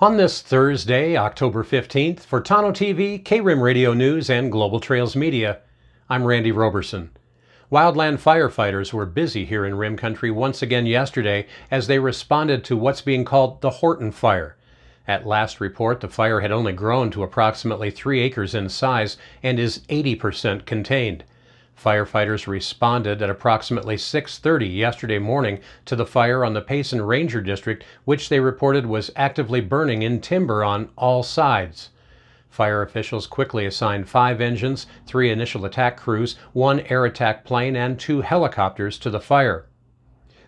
On this Thursday, October 15th, for Tano TV, KRIM Radio News, and Global Trails Media, I'm Randy Roberson. Wildland firefighters were busy here in Rim Country once again yesterday as they responded to what's being called the Horton Fire. At last report, the fire had only grown to approximately 3 acres in size and is 80% contained. Firefighters responded at approximately 6:30 yesterday morning to the fire on the Payson Ranger District, which they reported was actively burning in timber on all sides. Fire officials quickly assigned 5 engines, 3 initial attack crews, 1 air attack plane, and 2 helicopters to the fire.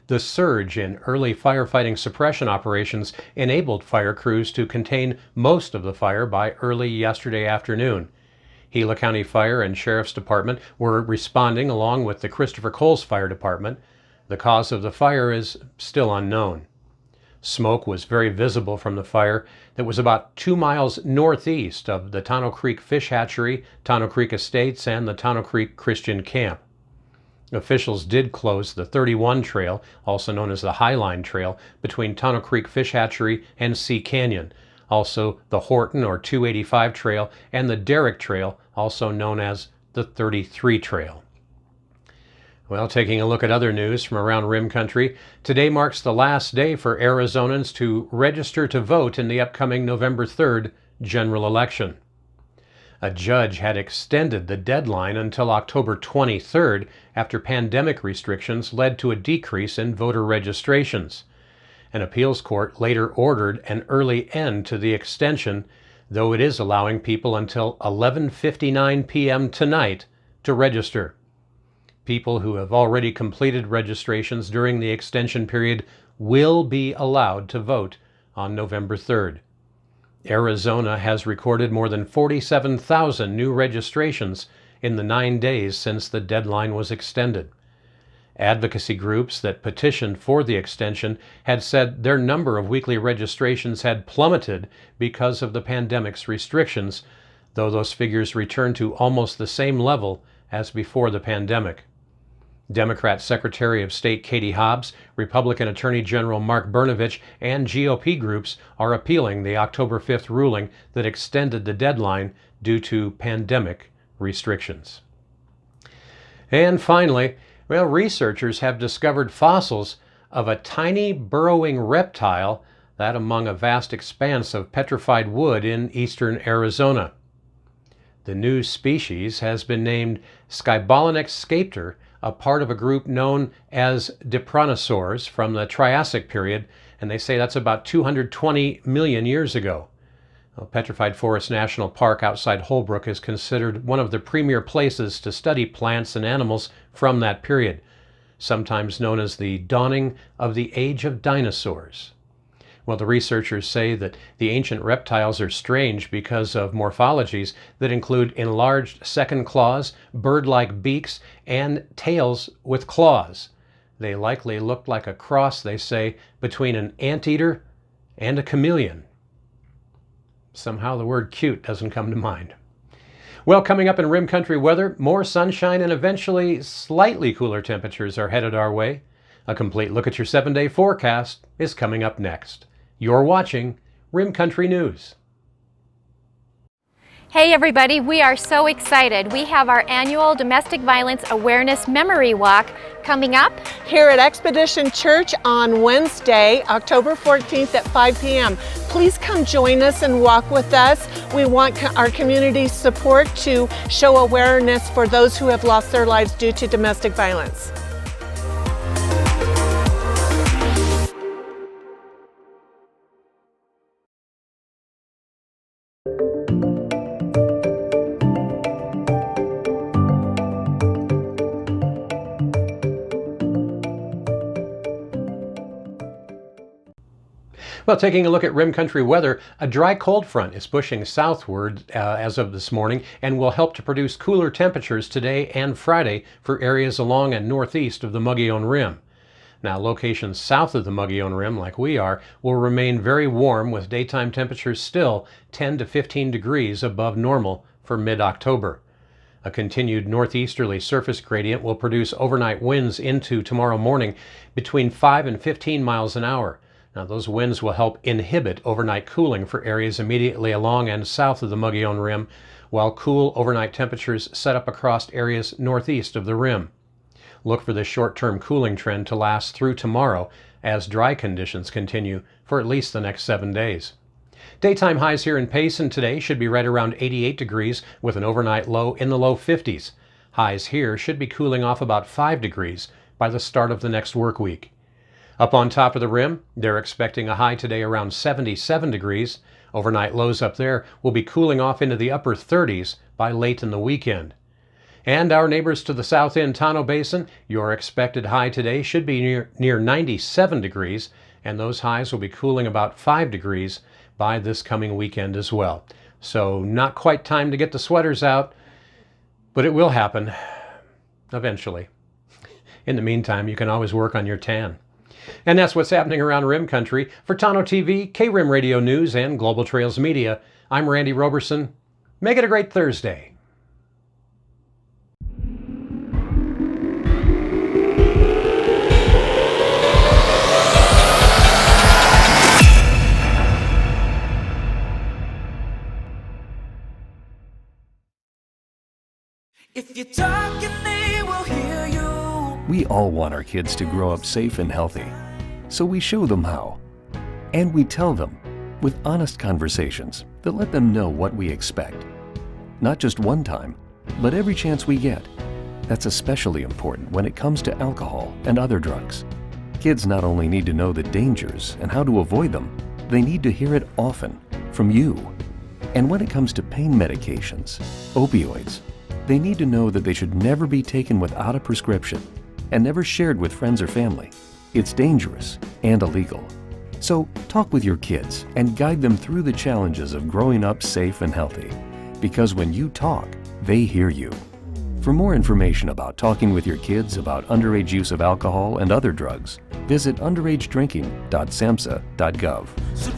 The surge in early firefighting suppression operations enabled fire crews to contain most of the fire by early yesterday afternoon. Gila County Fire and Sheriff's Department were responding along with the Christopher Coles Fire Department. The cause of the fire is still unknown. Smoke was very visible from the fire that was about 2 miles northeast of the Tonto Creek Fish Hatchery, Tonto Creek Estates, and the Tonto Creek Christian Camp. Officials did close the 31 Trail, also known as the Highline Trail, between Tonto Creek Fish Hatchery and Sea Canyon. Also the Horton or 285 Trail and the Derrick Trail, also known as the 33 Trail. Well, taking a look at other news from around Rim Country, today marks the last day for Arizonans to register to vote in the upcoming November 3rd general election. A judge had extended the deadline until October 23rd after pandemic restrictions led to a decrease in voter registrations. An appeals court later ordered an early end to the extension, though it is allowing people until 11:59 p.m. tonight to register. People who have already completed registrations during the extension period will be allowed to vote on November 3rd. Arizona has recorded more than 47,000 new registrations in the 9 days since the deadline was extended. Advocacy groups that petitioned for the extension had said their number of weekly registrations had plummeted because of the pandemic's restrictions, though those figures returned to almost the same level as before the pandemic. Democrat Secretary of State Katie Hobbs, Republican Attorney General Mark Brnovich, and GOP groups are appealing the October 5th ruling that extended the deadline due to pandemic restrictions. And finally, researchers have discovered fossils of a tiny burrowing reptile, that among a vast expanse of petrified wood in eastern Arizona. The new species has been named Skybolonyx scapter, a part of a group known as Dipranosaurs from the Triassic period, and they say that's about 220 million years ago. Petrified Forest National Park outside Holbrook is considered one of the premier places to study plants and animals from that period, sometimes known as the dawning of the age of dinosaurs. Well, the researchers say that the ancient reptiles are strange because of morphologies that include enlarged second claws, bird-like beaks, and tails with claws. They likely look like a cross, they say, between an anteater and a chameleon. Somehow the word cute doesn't come to mind. Well, coming up in Rim Country weather, more sunshine and eventually slightly cooler temperatures are headed our way. A complete look at your 7-day forecast is coming up next. You're watching Rim Country News. Hey everybody, we are so excited. We have our annual Domestic Violence Awareness Memory Walk coming up here at Expedition Church on Wednesday, October 14th at 5 p.m. Please come join us and walk with us. We want our community's support to show awareness for those who have lost their lives due to domestic violence. Well, taking a look at Rim Country weather, a dry cold front is pushing southward as of this morning and will help to produce cooler temperatures today and Friday for areas along and northeast of the Mogollon Rim. Now, locations south of the Mogollon Rim, like we are, will remain very warm with daytime temperatures still 10 to 15 degrees above normal for mid-October. A continued northeasterly surface gradient will produce overnight winds into tomorrow morning between 5 and 15 miles an hour. Now, those winds will help inhibit overnight cooling for areas immediately along and south of the Mogollon Rim, while cool overnight temperatures set up across areas northeast of the rim. Look for this short-term cooling trend to last through tomorrow as dry conditions continue for at least the next 7 days. Daytime highs here in Payson today should be right around 88 degrees with an overnight low in the low 50s. Highs here should be cooling off about 5 degrees by the start of the next work week. Up on top of the rim, they're expecting a high today around 77 degrees. Overnight lows up there will be cooling off into the upper 30s by late in the weekend. And our neighbors to the south in Tonto Basin, your expected high today should be near 97 degrees, and those highs will be cooling about 5 degrees by this coming weekend as well. So not quite time to get the sweaters out, but it will happen eventually. In the meantime, you can always work on your tan. And that's what's happening around Rim Country. For Tonto TV, K-Rim Radio News, and Global Trails Media, I'm Randy Roberson. Make it a great Thursday. If you're talking, they will hear you. We all want our kids to grow up safe and healthy, so we show them how. And we tell them with honest conversations that let them know what we expect. Not just one time, but every chance we get. That's especially important when it comes to alcohol and other drugs. Kids not only need to know the dangers and how to avoid them, they need to hear it often from you. And when it comes to pain medications, opioids, they need to know that they should never be taken without a prescription and never shared with friends or family. It's dangerous and illegal. So talk with your kids and guide them through the challenges of growing up safe and healthy. Because when you talk, they hear you. For more information about talking with your kids about underage use of alcohol and other drugs, visit underagedrinking.samhsa.gov. So